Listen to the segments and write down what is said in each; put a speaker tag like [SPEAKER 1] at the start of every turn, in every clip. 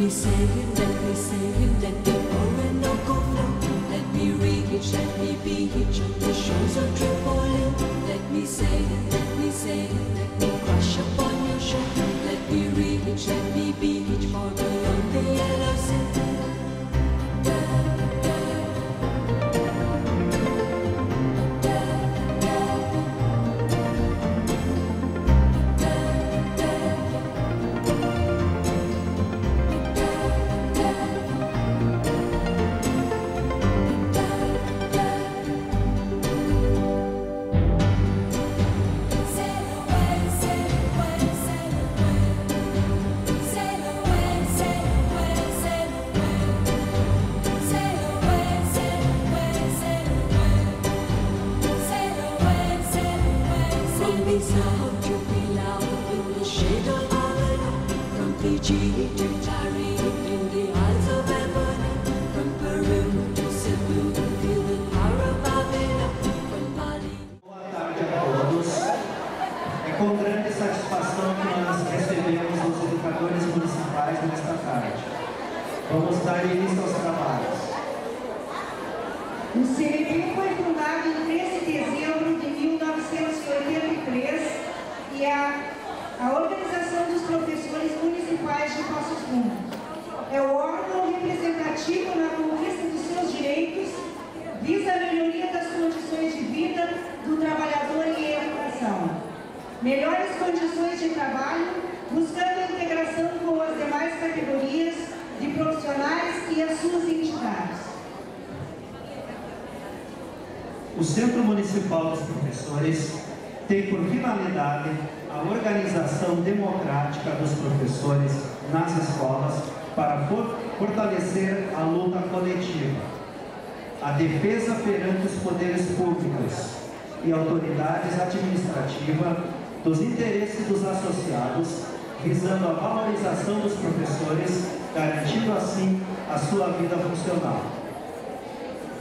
[SPEAKER 1] me say it, let me say it, let me pour and no go flow. Let me reach, let me be hitch on the shores of Tripoli. Let me say it, let me say it, let me crash upon your shore. Let me reach, let me be hitch far beyond the yellow sea.
[SPEAKER 2] Com grande satisfação que nós recebemos os educadores municipais nesta tarde. Vamos dar início aos trabalhos.
[SPEAKER 3] O CNP foi fundado em 13 de dezembro de 1983 e a Organização dos Professores Municipais de Passo Fundo. É o órgão representativo na conquista dos seus direitos, visa a melhoria das condições de vida do trabalhador em educação. Melhores condições de trabalho, buscando a integração com as demais categorias de profissionais e as suas entidades.
[SPEAKER 2] O Centro Municipal dos Professores tem por finalidade a organização democrática dos professores nas escolas para fortalecer a luta coletiva, a defesa perante os poderes públicos e autoridades administrativas dos interesses dos associados, visando a valorização dos professores, garantindo assim a sua vida funcional.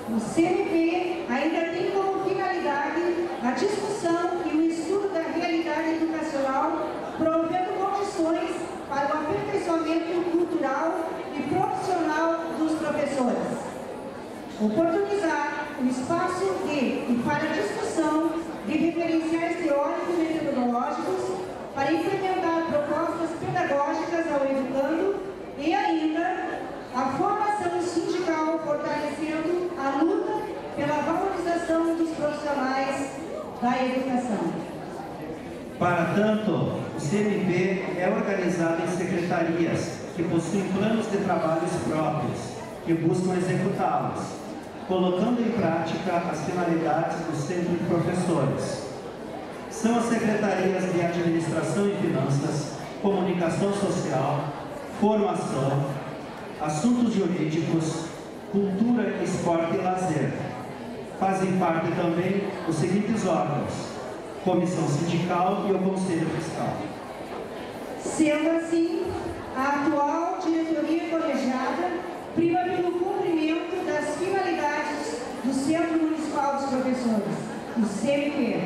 [SPEAKER 3] O CNP ainda tem como finalidade a discussão e o estudo da realidade educacional, promovendo condições para o aperfeiçoamento cultural e profissional dos professores. Oportunizar o espaço de e para a discussão de referenciais teóricos e metodológicos para implementar propostas pedagógicas ao educando e ainda a formação sindical, fortalecendo a luta pela valorização dos profissionais da educação.
[SPEAKER 2] Para tanto, o CNP é organizado em secretarias que possuem planos de trabalhos próprios que buscam executá-los, colocando em prática as finalidades do Centro de Professores. São as secretarias de Administração e Finanças, Comunicação Social, Formação, Assuntos Jurídicos, Cultura, Esporte e Lazer. Fazem parte também os seguintes órgãos: Comissão Sindical e o Conselho Fiscal.
[SPEAKER 3] Sendo assim, a atual diretoria colegiada prima pelo cumprimento das finalidades do Centro Municipal dos Professores, o CNP,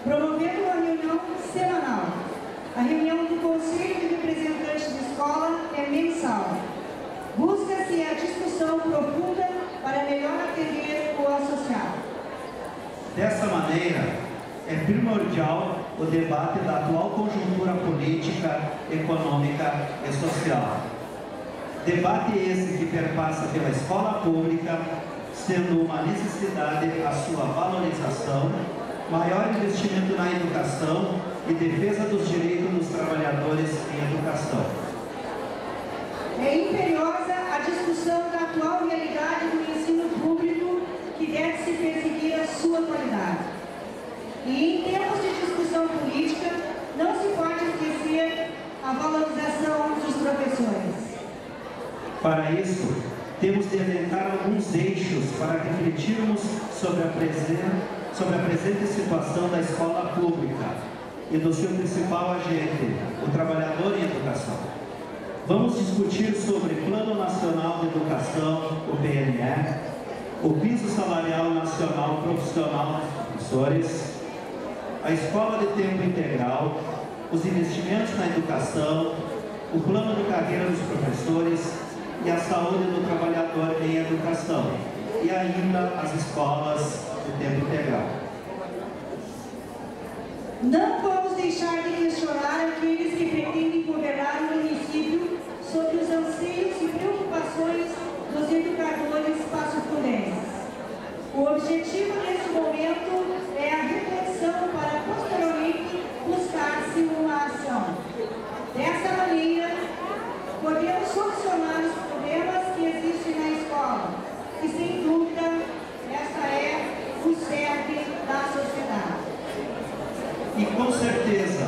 [SPEAKER 3] promovendo uma reunião semanal. A reunião do Conselho de Representantes de Escola é mensal. Busca-se a discussão profunda para melhor atender o associado.
[SPEAKER 2] Dessa maneira, é primordial o debate da atual conjuntura política, econômica e social. Debate esse que perpassa pela escola pública, sendo uma necessidade a sua valorização, maior investimento na educação e defesa dos direitos dos trabalhadores em educação.
[SPEAKER 3] É imperiosa a discussão da atual realidade do ensino público que deve se perseguir a sua qualidade. E em termos de discussão política, não se pode esquecer a valorização dos professores.
[SPEAKER 2] Para isso, temos de elencar alguns eixos para refletirmos sobre a presente situação da escola pública e do seu principal agente, o trabalhador em educação. Vamos discutir sobre Plano Nacional de Educação, o PNE, o Piso Salarial Nacional Profissional dos Professores, a Escola de Tempo Integral, os investimentos na educação, o plano de carreira dos professores e a saúde do trabalhador em educação, e ainda as escolas de tempo integral.
[SPEAKER 3] Não vamos deixar de questionar aqueles que pretendem governar o município sobre os anseios e preocupações dos educadores passo-furenses. O objetivo neste momento é a reflexão para posteriormente buscar-se uma ação. Dessa maneira, podemos solucionar os problemas que existem na escola, e sem dúvida, essa é o cerne da sociedade.
[SPEAKER 2] E com certeza,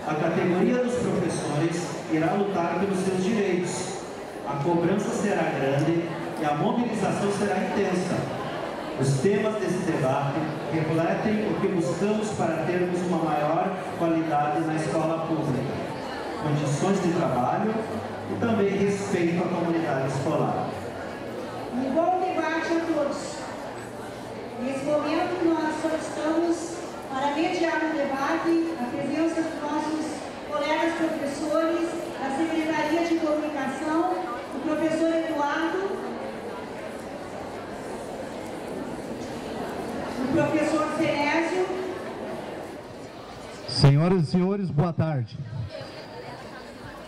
[SPEAKER 2] a categoria dos professores irá lutar pelos seus direitos. A cobrança será grande e a mobilização será intensa. Os temas desse debate refletem o que buscamos para termos uma maior qualidade na escola pública, condições de trabalho e também respeito à comunidade escolar.
[SPEAKER 3] Um bom debate a todos. Nesse momento, nós solicitamos para mediar o debate a presença dos nossos colegas professores da Secretaria de Comunicação, o professor Eduardo, o professor Cenésio.
[SPEAKER 4] Senhoras e senhores, boa tarde.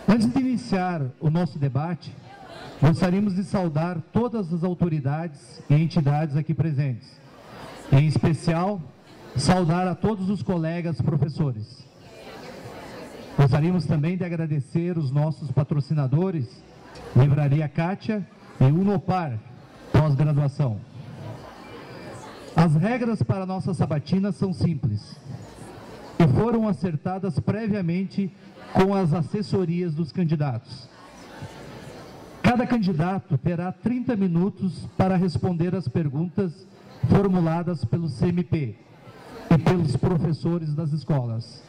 [SPEAKER 4] Antes de iniciar o nosso debate, gostaríamos de saudar todas as autoridades e entidades aqui presentes. Em especial, saudar a todos os colegas professores. Gostaríamos também de agradecer os nossos patrocinadores, Livraria Kátia e Unopar, pós-graduação. As regras para a nossa sabatina são simples e foram acertadas previamente com as assessorias dos candidatos. Cada candidato terá 30 minutos para responder as perguntas formuladas pelo CMP e pelos professores das escolas.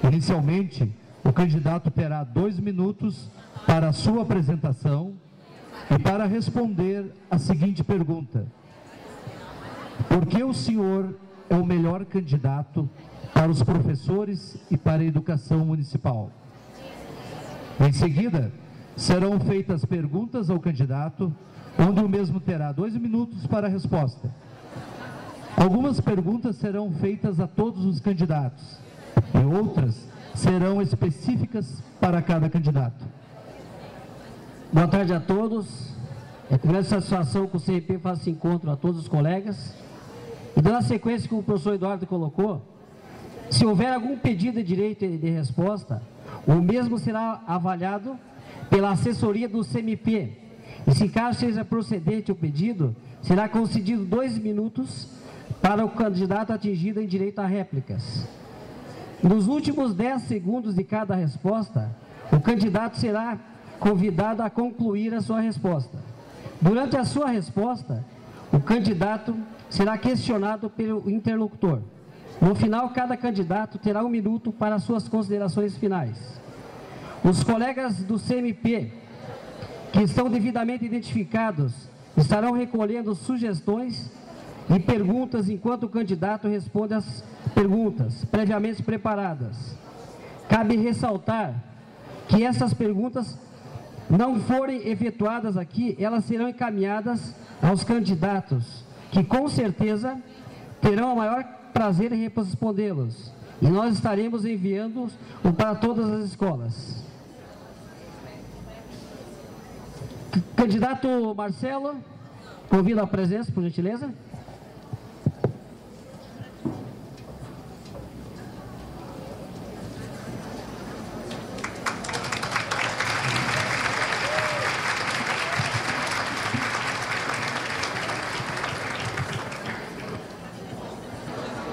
[SPEAKER 4] Inicialmente, o candidato terá 2 minutos para a sua apresentação e para responder a seguinte pergunta: por que o senhor é o melhor candidato para os professores e para a educação municipal? Em seguida, serão feitas perguntas ao candidato, onde o mesmo terá 2 minutos para a resposta. Algumas perguntas serão feitas a todos os candidatos e outras serão específicas para cada candidato.
[SPEAKER 5] Boa tarde a todos. É com grande satisfação que o CMP faz esse encontro a todos os colegas. E dando a sequência que o professor Eduardo colocou, se houver algum pedido de direito de resposta, o mesmo será avaliado pela assessoria do CMP. E se caso seja procedente o pedido, será concedido 2 minutos para o candidato atingido em direito a réplicas. Nos últimos 10 segundos de cada resposta, o candidato será convidado a concluir a sua resposta. Durante a sua resposta, o candidato será questionado pelo interlocutor. No final, cada candidato terá 1 minuto para suas considerações finais. Os colegas do CMP, que estão devidamente identificados, estarão recolhendo sugestões e perguntas enquanto o candidato responde às perguntas previamente preparadas. Cabe ressaltar que essas perguntas não forem efetuadas aqui, elas serão encaminhadas aos candidatos, que com certeza terão o maior prazer em respondê-los. E nós estaremos enviando para todas as escolas. Candidato Marcelo, convido a presença, por gentileza.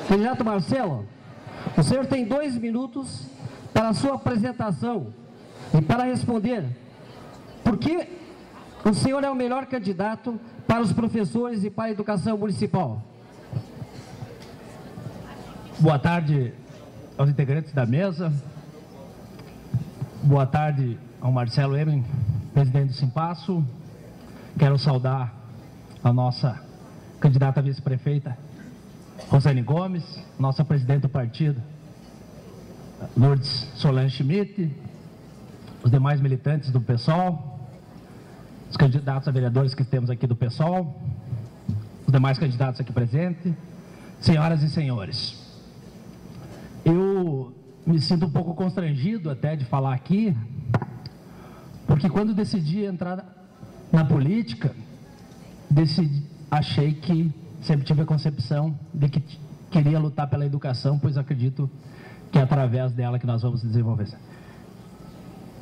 [SPEAKER 5] Candidato Marcelo, o senhor tem 2 minutos para a sua apresentação e para responder por que o senhor é o melhor candidato para os professores e para a educação municipal.
[SPEAKER 6] Boa tarde aos integrantes da mesa. Boa tarde ao Marcelo Emen, presidente do Simpasso. Quero saudar a nossa candidata a vice-prefeita, Rosane Gomes, nossa presidente do partido, Lourdes Solange Schmidt, os demais militantes do PSOL, os candidatos a vereadores que temos aqui do PSOL, os demais candidatos aqui presentes, senhoras e senhores. Eu me sinto um pouco constrangido até de falar aqui, porque quando decidi entrar na política, achei que sempre tive a concepção de que queria lutar pela educação, pois acredito que é através dela que nós vamos desenvolver.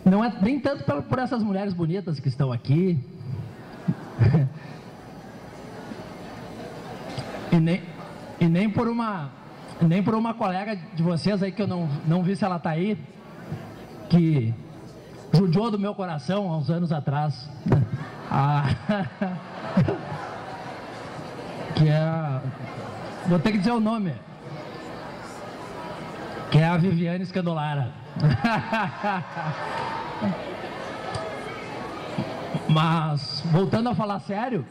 [SPEAKER 6] Não é nem tanto por essas mulheres bonitas que estão aqui, e nem por uma colega de vocês aí, que eu não vi se ela está aí, que judiou do meu coração há uns anos atrás. Que é... Vou ter que dizer o nome. Que é a Viviane Scandolara. Mas, voltando a falar sério,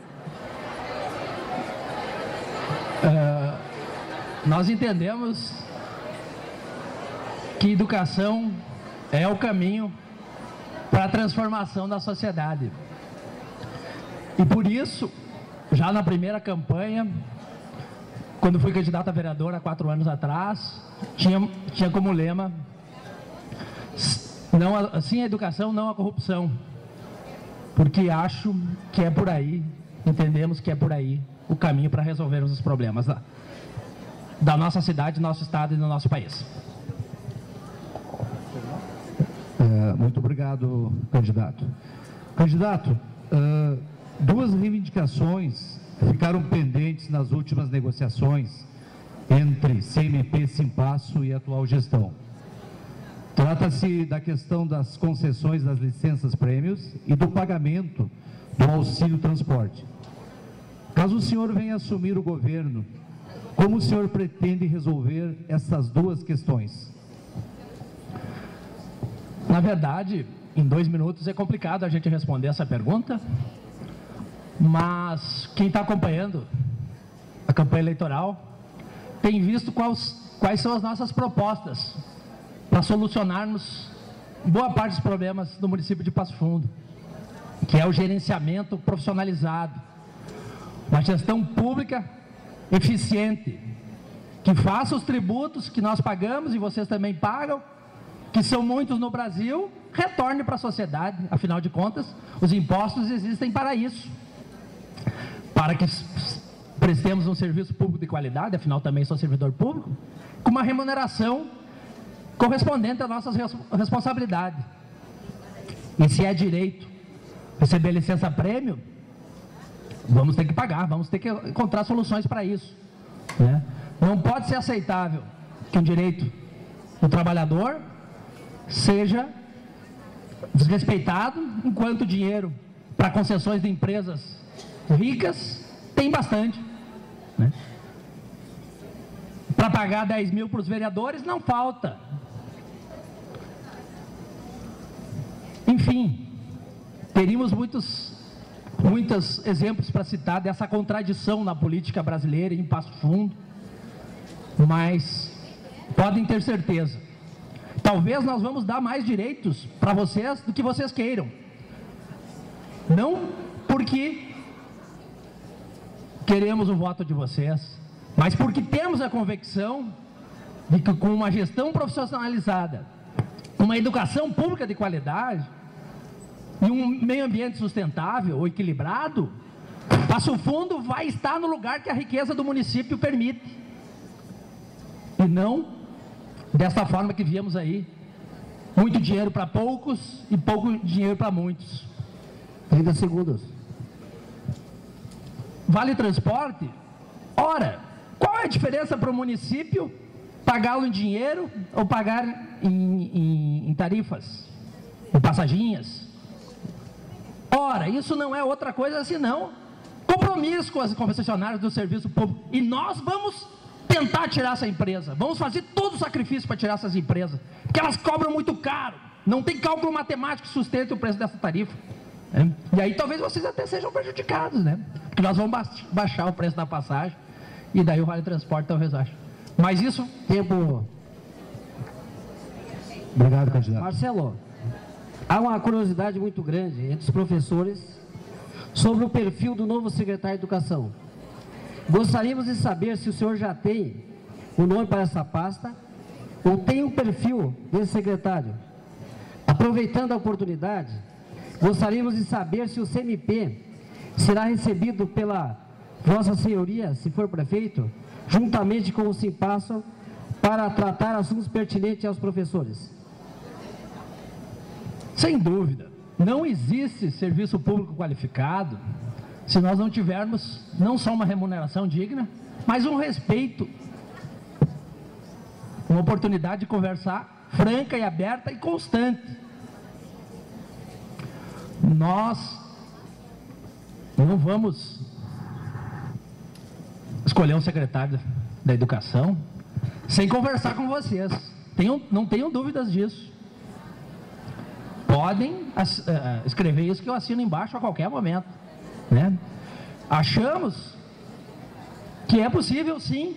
[SPEAKER 6] nós entendemos que educação é o caminho para a transformação da sociedade. E por isso, já na primeira campanha, quando fui candidato a vereador há 4 anos atrás, tinha como lema: sim a educação, não a corrupção. Porque acho que é por aí, entendemos que é por aí o caminho para resolvermos os problemas da nossa cidade, do nosso estado e do nosso país.
[SPEAKER 4] Muito obrigado, candidato. Candidato, 2 reivindicações ficaram pendentes nas últimas negociações entre CMP, Simpasso e a atual gestão. Trata-se da questão das concessões das licenças prêmios e do pagamento do auxílio transporte. Caso o senhor venha assumir o governo, como o senhor pretende resolver essas 2 questões?
[SPEAKER 6] Na verdade, em 2 minutos é complicado a gente responder essa pergunta, mas quem está acompanhando a campanha eleitoral tem visto quais são as nossas propostas para solucionarmos boa parte dos problemas do município de Passo Fundo, que é o gerenciamento profissionalizado, uma gestão pública eficiente, que faça os tributos que nós pagamos e vocês também pagam, que são muitos no Brasil, retorne para a sociedade. Afinal de contas, os impostos existem para isso, para que prestemos um serviço público de qualidade, afinal também sou servidor público, com uma remuneração correspondente à nossa responsabilidade. E se é direito receber licença prêmio, vamos ter que pagar, vamos ter que encontrar soluções para isso, né? Não pode ser aceitável que um direito do trabalhador seja desrespeitado, enquanto o dinheiro para concessões de empresas ricas tem bastante, né? Para pagar 10 mil para os vereadores não falta. Enfim, teríamos muitos exemplos para citar dessa contradição na política brasileira em Passo Fundo, mas podem ter certeza, talvez nós vamos dar mais direitos para vocês do que vocês queiram, não porque queremos o voto de vocês, mas porque temos a convicção de que com uma gestão profissionalizada, uma educação pública de qualidade e um meio ambiente sustentável ou equilibrado, Passo Fundo vai estar no lugar que a riqueza do município permite, e não dessa forma que viemos aí, muito dinheiro para poucos e pouco dinheiro para muitos.
[SPEAKER 5] 30 segundos.
[SPEAKER 6] Vale transporte? Ora, qual é a diferença para o município pagá-lo em dinheiro ou pagar em tarifas, em passaginhas? Ora, isso não é outra coisa senão compromisso com as concessionárias do serviço público. E nós vamos tentar tirar essa empresa, vamos fazer todo o sacrifício para tirar essas empresas, porque elas cobram muito caro, não tem cálculo matemático que sustente o preço dessa tarifa, né? E aí talvez vocês até sejam prejudicados, né? Porque nós vamos baixar o preço da passagem, e daí o Vale Transporte talvez ache. Mas isso...
[SPEAKER 5] Tempo.
[SPEAKER 4] Obrigado, candidato.
[SPEAKER 5] Marcelo, há uma curiosidade muito grande entre os professores sobre o perfil do novo secretário de Educação. Gostaríamos de saber se o senhor já tem o nome para essa pasta ou tem um perfil desse secretário. Aproveitando a oportunidade, gostaríamos de saber se o CMP será recebido pela Vossa Senhoria, se for prefeito, juntamente com o Simpasso, para tratar assuntos pertinentes aos professores.
[SPEAKER 6] Sem dúvida, não existe serviço público qualificado se nós não tivermos não só uma remuneração digna, mas um respeito, uma oportunidade de conversar franca e aberta e constante. Nós não vamos escolher um secretário da Educação sem conversar com vocês. Não tenham dúvidas disso. Podem escrever isso que eu assino embaixo a qualquer momento, né? Achamos que é possível, sim,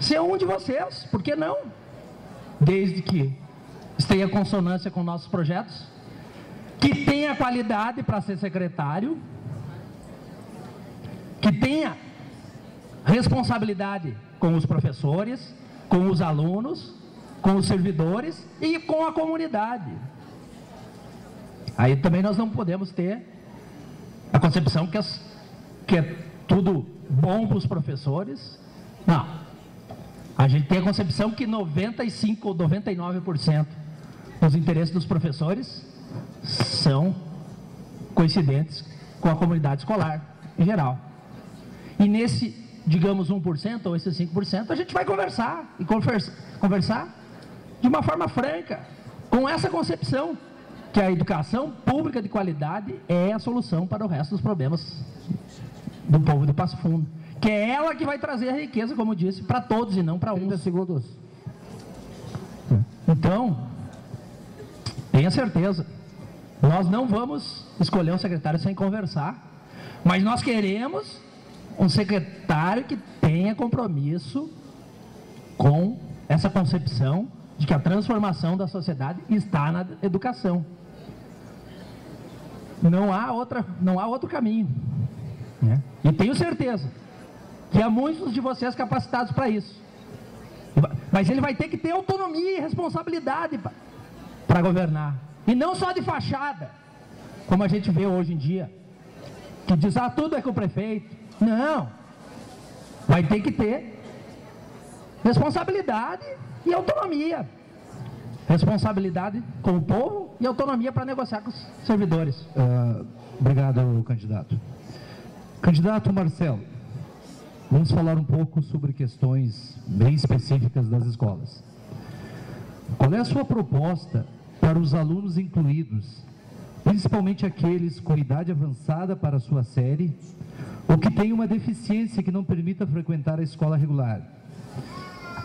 [SPEAKER 6] ser um de vocês. Por que não? Desde que esteja em consonância com nossos projetos, que tenha qualidade para ser secretário, que tenha responsabilidade com os professores, com os alunos, com os servidores e com a comunidade. Aí também nós não podemos ter a concepção que é tudo bom para os professores. Não. A gente tem a concepção que 95% ou 99% dos interesses dos professores são coincidentes com a comunidade escolar em geral. E nesse, digamos, 1% ou esses 5%, a gente vai conversar, e conversar de uma forma franca, com essa concepção, que a educação pública de qualidade é a solução para o resto dos problemas do povo de Passo Fundo. Que é ela que vai trazer a riqueza, como disse, para todos e não para uns.
[SPEAKER 5] 30 segundos.
[SPEAKER 6] Então, tenha certeza, nós não vamos escolher um secretário sem conversar, mas nós queremos um secretário que tenha compromisso com essa concepção de que a transformação da sociedade está na educação. Não há outro caminho, né? E tenho certeza que há muitos de vocês capacitados para isso. Mas ele vai ter que ter autonomia e responsabilidade para governar. E não só de fachada, como a gente vê hoje em dia, que diz, tudo é com o prefeito. Não. Vai ter que ter responsabilidade e autonomia. Responsabilidade com o povo e autonomia para negociar com os servidores.
[SPEAKER 4] Obrigado, candidato. Candidato Marcelo, vamos falar um pouco sobre questões bem específicas das escolas. Qual é a sua proposta para os alunos incluídos, principalmente aqueles com idade avançada para a sua série, ou que têm uma deficiência que não permita frequentar a escola regular?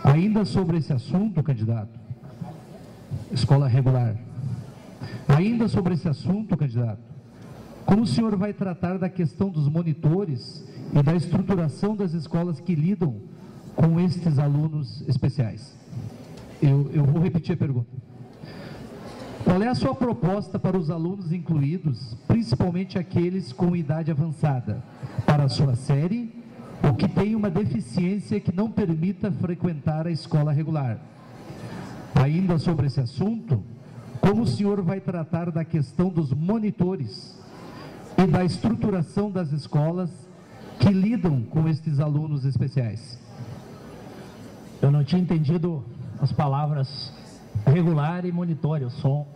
[SPEAKER 4] Ainda sobre esse assunto, candidato, escola regular. Ainda sobre esse assunto, candidato, como o senhor vai tratar da questão dos monitores e da estruturação das escolas que lidam com estes alunos especiais? Eu vou repetir a pergunta. Qual é a sua proposta para os alunos incluídos, principalmente aqueles com idade avançada, para a sua série, ou que têm uma deficiência que não permita frequentar a escola regular? Ainda sobre esse assunto, como o senhor vai tratar da questão dos monitores e da estruturação das escolas que lidam com estes alunos especiais?
[SPEAKER 6] Eu não tinha entendido as palavras regular e monitor, eu sou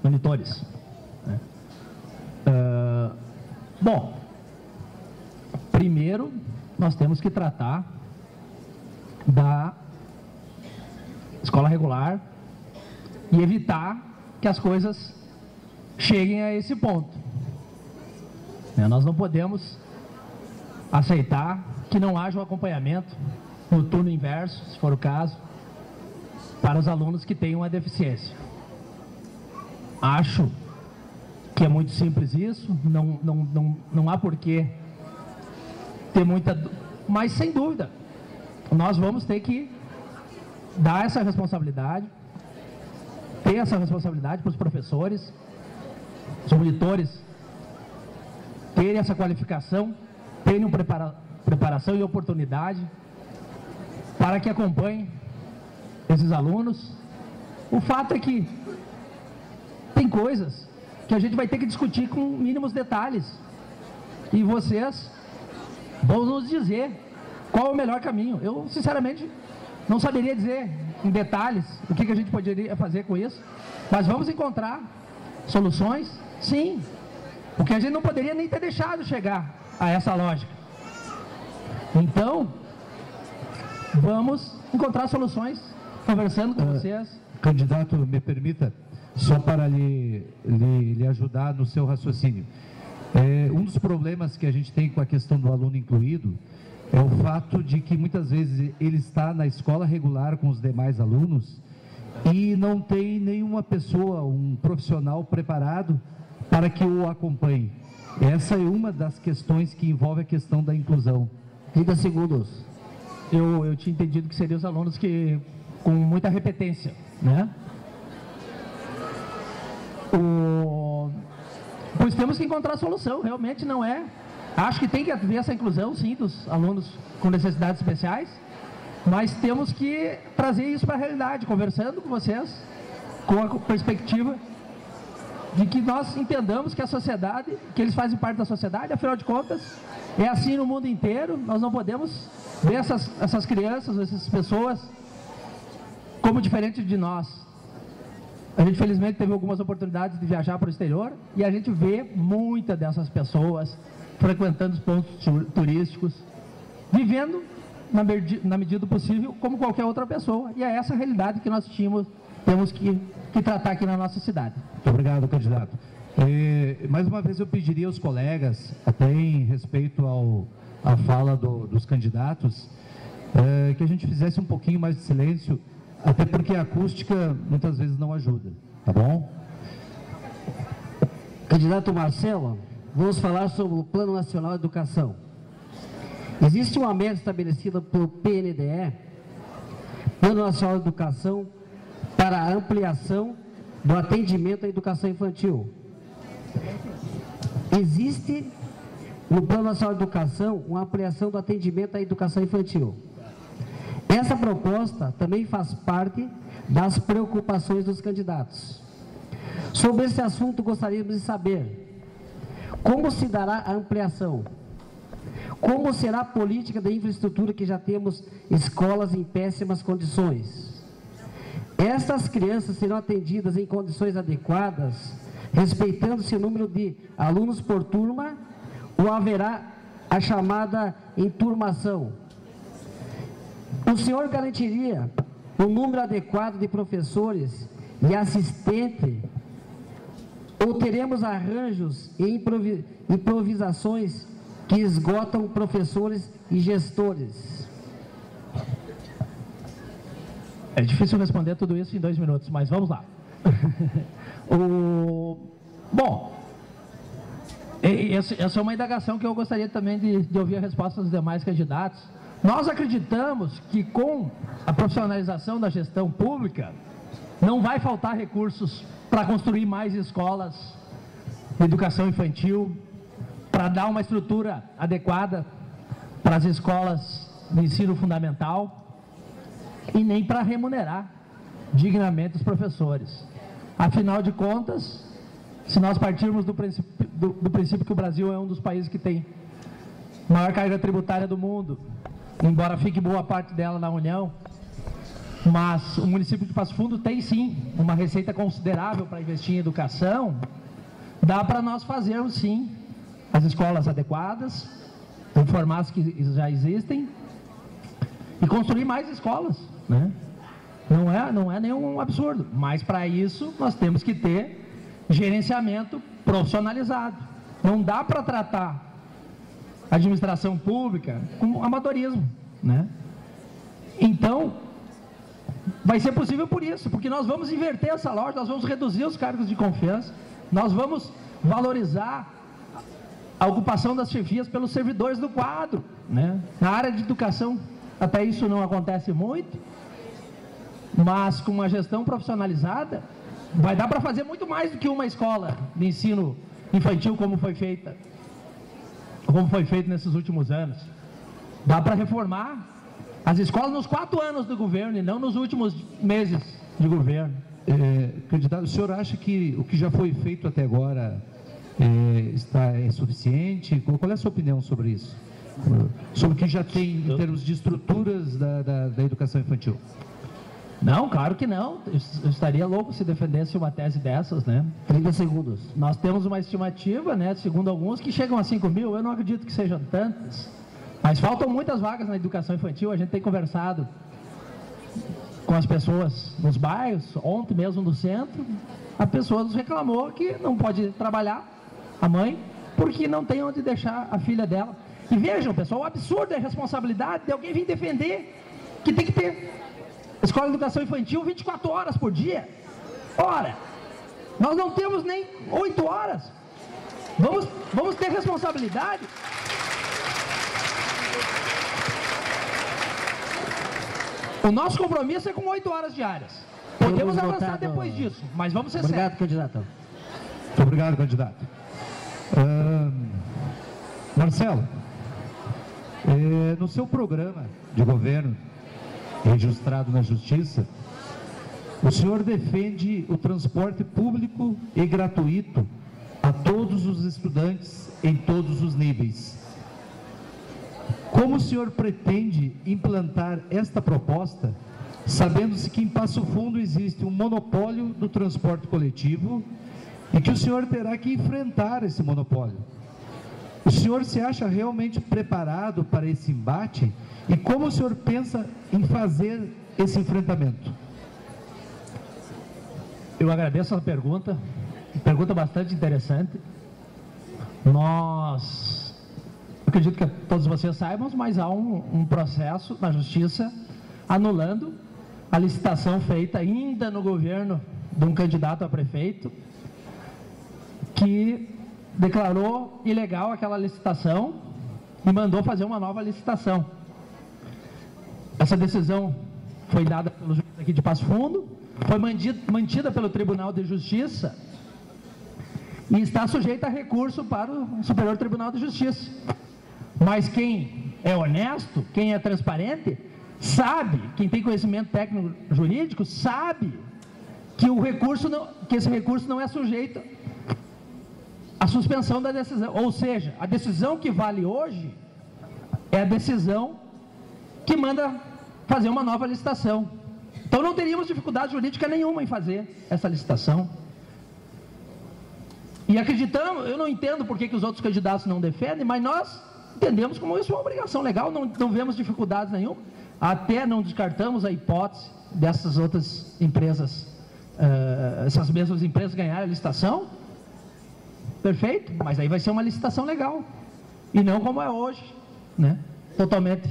[SPEAKER 6] monitores. Bom, primeiro nós temos que tratar da escola regular e evitar que as coisas cheguem a esse ponto. Nós não podemos aceitar que não haja um acompanhamento no turno inverso, se for o caso, para os alunos que têm uma deficiência. Acho que é muito simples isso, não há porquê ter muita... Mas, sem dúvida, nós vamos ter que dar essa responsabilidade, ter essa responsabilidade para os professores, os monitores terem essa qualificação, terem preparação e oportunidade para que acompanhem esses alunos. O fato é que tem coisas que a gente vai ter que discutir com mínimos detalhes e vocês vão nos dizer qual é o melhor caminho. Eu, sinceramente, não saberia dizer em detalhes o que a gente poderia fazer com isso, mas vamos encontrar soluções, sim, porque a gente não poderia nem ter deixado chegar a essa lógica. Então, vamos encontrar soluções, conversando com vocês.
[SPEAKER 4] Candidato, me permita, só para lhe ajudar no seu raciocínio. Um dos problemas que a gente tem com a questão do aluno incluído é o fato de que muitas vezes ele está na escola regular com os demais alunos e não tem nenhuma pessoa, um profissional preparado para que o acompanhe. Essa é uma das questões que envolve a questão da inclusão.
[SPEAKER 5] 30 segundos.
[SPEAKER 6] Eu tinha entendido que seriam os alunos que com muita repetência, né? Pois temos que encontrar solução, realmente não é. Acho que tem que haver essa inclusão, sim, dos alunos com necessidades especiais, mas temos que trazer isso para a realidade, conversando com vocês, com a perspectiva de que nós entendamos que a sociedade, que eles fazem parte da sociedade, afinal de contas, é assim no mundo inteiro. Nós não podemos ver essas crianças, essas pessoas, como diferentes de nós. A gente, felizmente, teve algumas oportunidades de viajar para o exterior e a gente vê muitas dessas pessoas frequentando os pontos turísticos, vivendo, na medida do possível, como qualquer outra pessoa. E é essa a realidade que nós temos que tratar aqui na nossa cidade.
[SPEAKER 4] Muito obrigado, candidato. Mais uma vez eu pediria aos colegas, até em respeito à fala dos candidatos, que a gente fizesse um pouquinho mais de silêncio, até porque a acústica muitas vezes não ajuda, tá bom?
[SPEAKER 5] Candidato Marcelo, vamos falar sobre o Plano Nacional de Educação. Existe uma meta estabelecida pelo PNDE, Plano Nacional de Educação, para a ampliação do atendimento à educação infantil. Existe no Plano Nacional de Educação uma ampliação do atendimento à educação infantil. Essa proposta também faz parte das preocupações dos candidatos. Sobre esse assunto, gostaríamos de saber como se dará a ampliação, como será a política de infraestrutura, que já temos escolas em péssimas condições. Estas crianças serão atendidas em condições adequadas, respeitando-se o número de alunos por turma, ou haverá a chamada enturmação? O senhor garantiria o número adequado de professores e assistentes, ou teremos arranjos e improvisações que esgotam professores e gestores?
[SPEAKER 6] É difícil responder tudo isso em 2 minutos, mas vamos lá. Bom, essa é uma indagação que eu gostaria também de ouvir a resposta dos demais candidatos. Nós acreditamos que com a profissionalização da gestão pública, não vai faltar recursos para construir mais escolas de educação infantil, para dar uma estrutura adequada para as escolas de ensino fundamental e nem para remunerar dignamente os professores. Afinal de contas, se nós partirmos do princípio que o Brasil é um dos países que tem maior carga tributária do mundo, embora fique boa parte dela na União, mas o município de Passo Fundo tem sim uma receita considerável para investir em educação. Dá para nós fazermos sim as escolas adequadas, informar as que já existem e construir mais escolas, né? Não é nenhum absurdo, mas para isso nós temos que ter gerenciamento profissionalizado. Não dá para tratar a administração pública com amadorismo, né? Então, vai ser possível por isso, porque nós vamos inverter essa lógica, nós vamos reduzir os cargos de confiança, nós vamos valorizar a ocupação das chefias pelos servidores do quadro, né? Na área de educação, até isso não acontece muito, mas com uma gestão profissionalizada, vai dar para fazer muito mais do que uma escola de ensino infantil como foi feito nesses últimos anos. Dá para reformar as escolas nos 4 anos do governo e não nos últimos meses de governo.
[SPEAKER 4] Candidato, o senhor acha que o que já foi feito até agora é suficiente? Qual é a sua opinião sobre isso? Sobre o que já tem em termos de estruturas da educação infantil?
[SPEAKER 6] Não, claro que não. Eu estaria louco se defendesse uma tese dessas, né?
[SPEAKER 5] 30 segundos.
[SPEAKER 6] Nós temos uma estimativa, né, segundo alguns, que chegam a 5 mil. Eu não acredito que sejam tantas. Mas faltam muitas vagas na educação infantil. A gente tem conversado com as pessoas nos bairros. Ontem mesmo no centro, a pessoa nos reclamou que não pode trabalhar, a mãe, porque não tem onde deixar a filha dela. E vejam, pessoal, o absurdo é a responsabilidade de alguém vir defender que tem que ter escola de educação infantil 24 horas por dia. Ora, nós não temos nem 8 horas. Vamos ter responsabilidade. O nosso compromisso é com 8 horas diárias. Podemos avançar depois disso, mas vamos ser sérios.
[SPEAKER 5] Obrigado, candidato.
[SPEAKER 4] Muito obrigado, candidato. Marcelo, no seu programa de governo, registrado na Justiça, o senhor defende o transporte público e gratuito a todos os estudantes em todos os níveis. Como o senhor pretende implantar esta proposta, sabendo-se que em Passo Fundo existe um monopólio do transporte coletivo e que o senhor terá que enfrentar esse monopólio? O senhor se acha realmente preparado para esse embate? E como o senhor pensa em fazer esse enfrentamento?
[SPEAKER 6] Eu agradeço a pergunta bastante interessante. Acredito que todos vocês saibam, mas há um processo na Justiça anulando a licitação feita ainda no governo de um candidato a prefeito, que declarou ilegal aquela licitação e mandou fazer uma nova licitação. Essa decisão foi dada pelo juiz aqui de Passo Fundo, foi mantida pelo Tribunal de Justiça e está sujeita a recurso para o Superior Tribunal de Justiça. Mas quem é honesto, quem é transparente, sabe, quem tem conhecimento técnico jurídico, sabe que esse recurso não é sujeito à suspensão da decisão. Ou seja, a decisão que vale hoje é a decisão que manda fazer uma nova licitação. Então não teríamos dificuldade jurídica nenhuma em fazer essa licitação. E acreditamos, eu não entendo por que os outros candidatos não defendem, mas nós entendemos como isso é uma obrigação legal, não vemos dificuldades nenhuma, até não descartamos a hipótese dessas outras empresas, essas mesmas empresas ganharem a licitação. Perfeito, mas aí vai ser uma licitação legal, e não como é hoje, né? Totalmente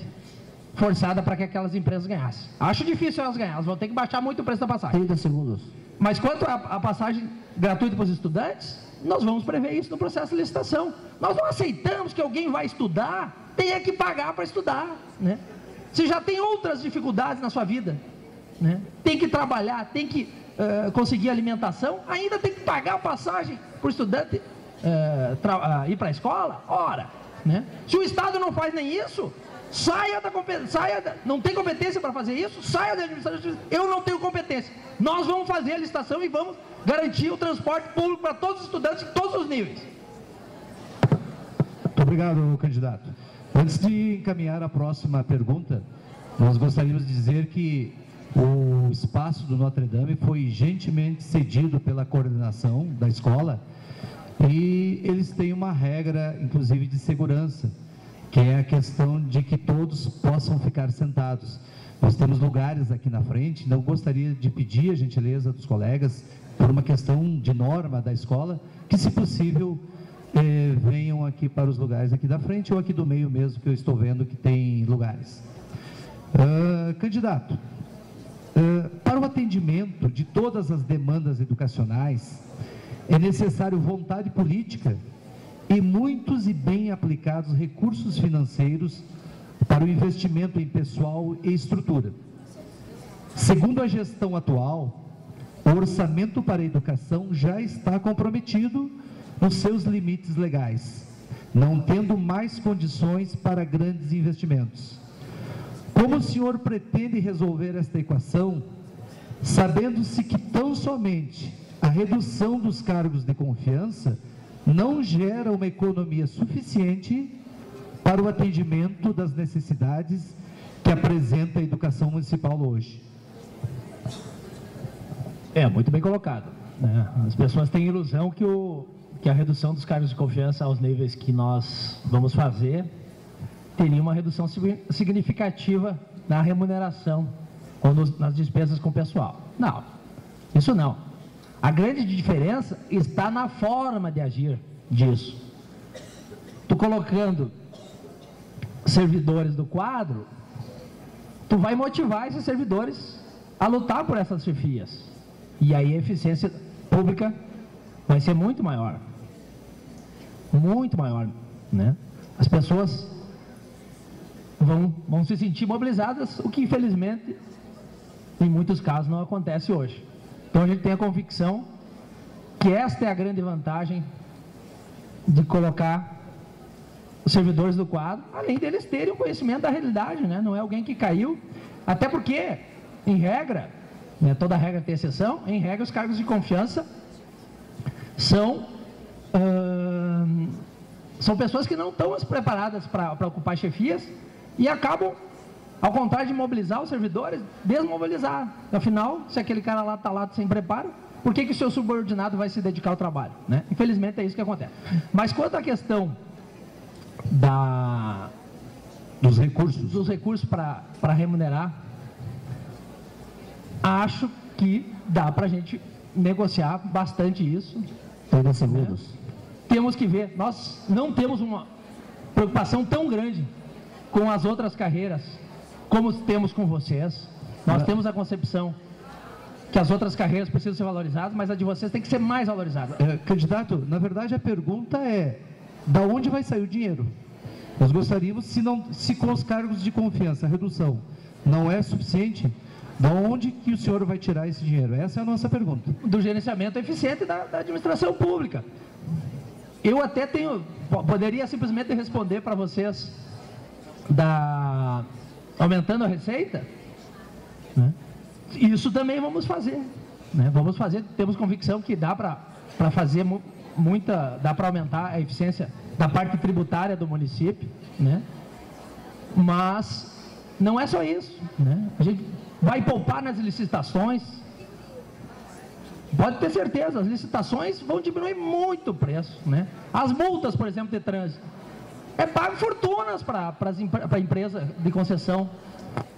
[SPEAKER 6] forçada para que aquelas empresas ganhassem. Acho difícil elas ganharem, elas vão ter que baixar muito o preço da passagem.
[SPEAKER 5] 30 segundos.
[SPEAKER 6] Mas quanto à passagem gratuita para os estudantes, nós vamos prever isso no processo de licitação. Nós não aceitamos que alguém vai estudar, tenha que pagar para estudar, né? Se já tem outras dificuldades na sua vida, né? Tem que trabalhar, tem que conseguir alimentação, ainda tem que pagar a passagem para o estudante ir para a escola? Ora, né? Se o Estado não faz nem isso, não tem competência para fazer isso, saia da administração. Eu não tenho competência. Nós vamos fazer a licitação e vamos garantir o transporte público para todos os estudantes em todos os níveis.
[SPEAKER 4] Muito obrigado, candidato. Antes de encaminhar a próxima pergunta, nós gostaríamos de dizer que o espaço do Notre Dame foi gentilmente cedido pela coordenação da escola e eles têm uma regra, inclusive, de segurança, que é a questão de que todos possam ficar sentados. Nós temos lugares aqui na frente, não gostaria de pedir a gentileza dos colegas, por uma questão de norma da escola, que, se possível, venham aqui para os lugares aqui da frente ou aqui do meio mesmo, que eu estou vendo que tem lugares. Candidato, para o atendimento de todas as demandas educacionais, é necessário vontade política e muitos e bem aplicados recursos financeiros para o investimento em pessoal e estrutura. Segundo a gestão atual, o orçamento para a educação já está comprometido nos seus limites legais, não tendo mais condições para grandes investimentos. Como o senhor pretende resolver esta equação, sabendo-se que tão somente a redução dos cargos de confiança não gera uma economia suficiente para o atendimento das necessidades que apresenta a educação municipal hoje?
[SPEAKER 6] Muito bem colocado, né? As pessoas têm ilusão que a redução dos cargos de confiança aos níveis que nós vamos fazer teria uma redução significativa na remuneração ou nas despesas com o pessoal. Não, isso não. A grande diferença está na forma de agir disso. Tu colocando servidores do quadro, tu vai motivar esses servidores a lutar por essas chefias. E aí a eficiência pública vai ser muito maior. Muito maior, né? As pessoas vão se sentir mobilizadas, o que infelizmente em muitos casos não acontece hoje. Então a gente tem a convicção que esta é a grande vantagem de colocar os servidores do quadro, além deles terem um conhecimento da realidade, né? Não é alguém que caiu, até porque, em regra, né, toda regra tem exceção, em regra os cargos de confiança são pessoas que não estão preparadas para ocupar chefias e acabam, ao contrário de mobilizar os servidores, desmobilizar. Afinal, se aquele cara lá está lá sem preparo, por que o seu subordinado vai se dedicar ao trabalho, né? Infelizmente é isso que acontece. Mas quanto à questão dos recursos para remunerar, acho que dá para a gente negociar bastante isso. Temos que ver, nós não temos uma preocupação tão grande com as outras carreiras como temos com vocês. Nós temos a concepção que as outras carreiras precisam ser valorizadas, mas a de vocês tem que ser mais valorizada.
[SPEAKER 4] Candidato, na verdade a pergunta é: da onde vai sair o dinheiro? Nós gostaríamos, se com os cargos de confiança a redução não é suficiente, da onde que o senhor vai tirar esse dinheiro? Essa é a nossa pergunta.
[SPEAKER 6] Do gerenciamento eficiente da administração pública. Eu até poderia simplesmente responder para vocês aumentando a receita, né? Isso também vamos fazer, né? Vamos fazer, temos convicção que dá para fazer dá para aumentar a eficiência da parte tributária do município, né? Mas não é só isso, né? A gente vai poupar nas licitações. Pode ter certeza, as licitações vão diminuir muito o preço, né? As multas, por exemplo, de trânsito, pago fortunas para a empresa de concessão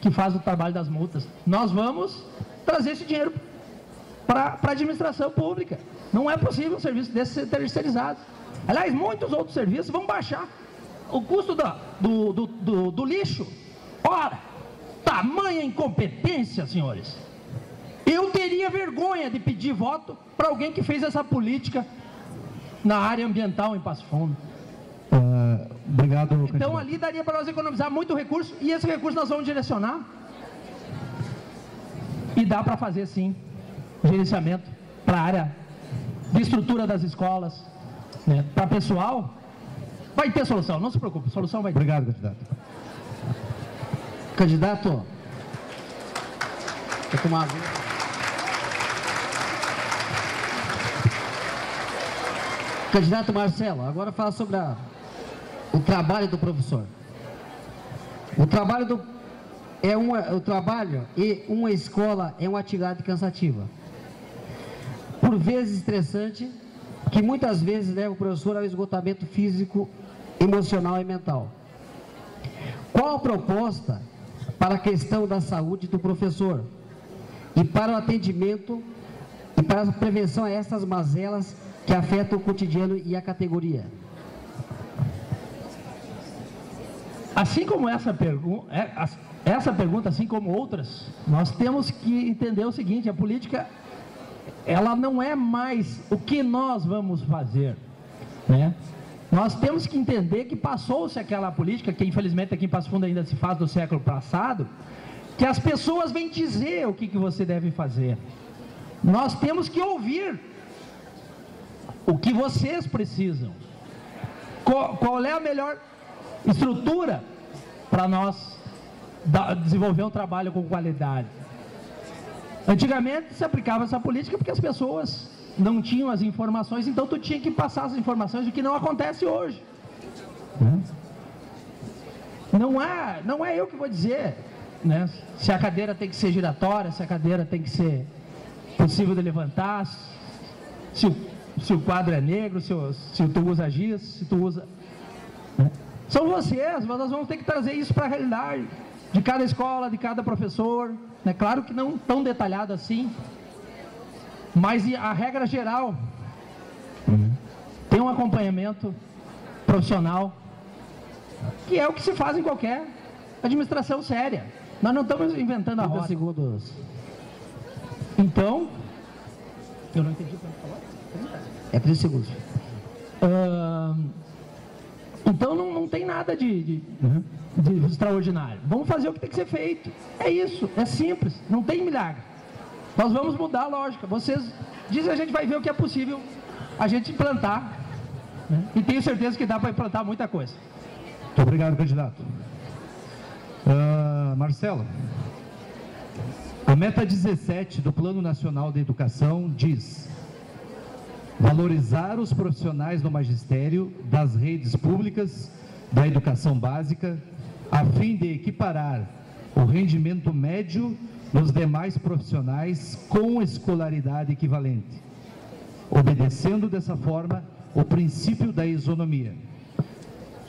[SPEAKER 6] que faz o trabalho das multas. Nós vamos trazer esse dinheiro para a administração pública. Não é possível um serviço desse ser terceirizado. Aliás, muitos outros serviços vão baixar o custo do lixo. Ora, tamanha incompetência, senhores. Eu teria vergonha de pedir voto para alguém que fez essa política na área ambiental em Passo Fundo.
[SPEAKER 4] Obrigado.
[SPEAKER 6] Então
[SPEAKER 4] candidato.
[SPEAKER 6] ali daria para nós economizar muito recurso, e esse recurso nós vamos direcionar. E dá para fazer sim gerenciamento para a área de estrutura das escolas, né? Para pessoal, vai ter solução, não se preocupe, solução vai ter.
[SPEAKER 4] Obrigado, candidato.
[SPEAKER 5] Candidato, quer tomar água? Candidato Marcelo, agora fala sobre o trabalho do professor. O trabalho e uma escola é uma atividade cansativa, por vezes estressante, que muitas vezes leva o professor ao esgotamento físico, emocional e mental. Qual a proposta para a questão da saúde do professor e para o atendimento e para a prevenção a essas mazelas que afetam o cotidiano e a categoria?
[SPEAKER 6] Assim como essa pergunta, assim como outras, nós temos que entender o seguinte: a política, ela não é mais o que nós vamos fazer, né? Nós temos que entender que passou-se aquela política, que infelizmente aqui em Passo Fundo ainda se faz do século passado, que as pessoas vêm dizer o que você deve fazer. Nós temos que ouvir o que vocês precisam. Qual é a melhor estrutura para nós desenvolver um trabalho com qualidade? Antigamente se aplicava essa política porque as pessoas não tinham as informações, então tu tinha que passar as informações, o que não acontece hoje. Não é eu que vou dizer, né, se a cadeira tem que ser giratória, se a cadeira tem que ser possível de levantar, se o quadro é negro, se tu usa giz, se tu usa... Né? São vocês, mas nós vamos ter que trazer isso para a realidade de cada escola, de cada professor. É claro que não tão detalhado assim, mas a regra geral tem um acompanhamento profissional, que é o que se faz em qualquer administração séria. Nós não estamos inventando a roda.
[SPEAKER 5] Segundos.
[SPEAKER 6] Então, eu não entendi como falar.
[SPEAKER 5] É 30 segundos.
[SPEAKER 6] Então não tem nada de extraordinário. Vamos fazer o que tem que ser feito. É isso, é simples, não tem milagre. Nós vamos mudar a lógica. Vocês dizem, a gente vai ver o que é possível a gente implantar, né? E tenho certeza que dá para implantar muita coisa.
[SPEAKER 4] Muito obrigado, candidato. Marcelo, a meta 17 do Plano Nacional de Educação diz: valorizar os profissionais do magistério das redes públicas da educação básica, a fim de equiparar o rendimento médio nos demais profissionais com escolaridade equivalente, obedecendo dessa forma o princípio da isonomia.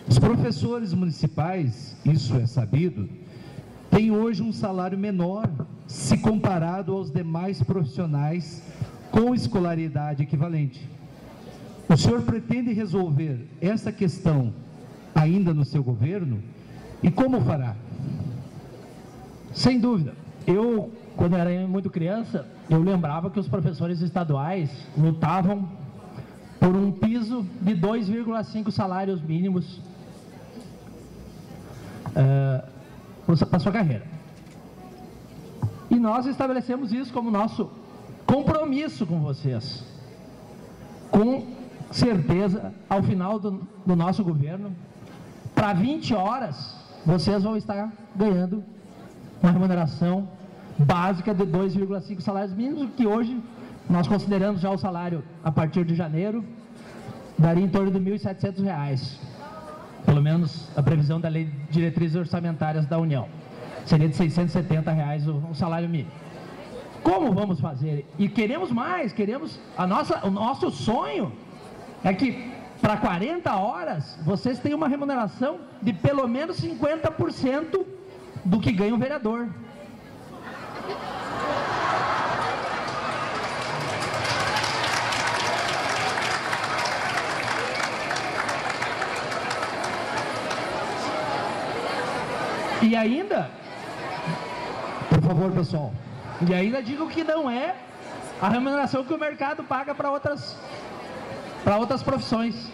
[SPEAKER 4] Os professores municipais, isso é sabido, têm hoje um salário menor se comparado aos demais profissionais com escolaridade equivalente. O senhor pretende resolver essa questão ainda no seu governo e como fará?
[SPEAKER 6] Sem dúvida. Eu, quando era muito criança, eu lembrava que os professores estaduais lutavam por um piso de 2,5 salários mínimos para a sua carreira. E nós estabelecemos isso como nosso compromisso com vocês. Com certeza, ao final do nosso governo, para 20 horas, vocês vão estar ganhando uma remuneração básica de 2,5 salários mínimos, que hoje nós consideramos já o salário a partir de janeiro, daria em torno de R$ 1.700, pelo menos a previsão da Lei de Diretrizes Orçamentárias da União. Seria de R$ 670 o salário mínimo. Como vamos fazer? E queremos mais, o nosso sonho é que para 40 horas vocês tenham uma remuneração de pelo menos 50% do que ganha um vereador. E ainda,
[SPEAKER 4] por favor, pessoal.
[SPEAKER 6] E ainda digo que não é a remuneração que o mercado paga para outras profissões.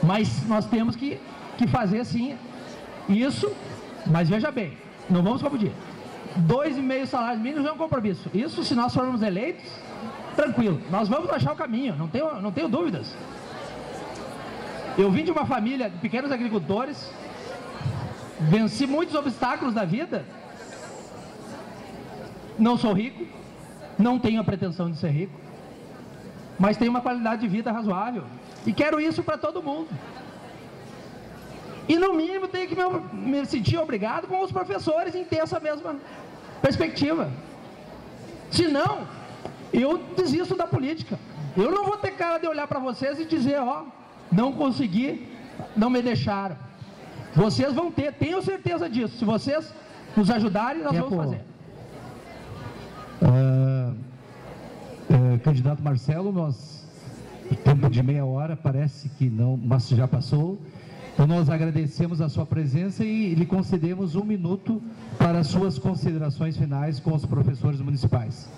[SPEAKER 6] Mas nós temos que fazer sim isso, mas veja bem, não vamos confundir. 2,5 salários mínimos é um compromisso. Isso, se nós formos eleitos, tranquilo, nós vamos achar o caminho, não tenho dúvidas. Eu vim de uma família de pequenos agricultores, venci muitos obstáculos da vida, não sou rico, não tenho a pretensão de ser rico, mas tenho uma qualidade de vida razoável e quero isso para todo mundo. E no mínimo tenho que me sentir obrigado com os professores em ter essa mesma perspectiva. Senão, eu desisto da política. Eu não vou ter cara de olhar para vocês e dizer, ó, não consegui, não me deixaram. Vocês vão ter, tenho certeza disso. Se vocês nos ajudarem, nós vamos fazer.
[SPEAKER 4] Candidato Marcelo, o tempo de meia hora parece que não, mas já passou. Então nós agradecemos a sua presença e lhe concedemos 1 minuto para suas considerações finais com os professores municipais.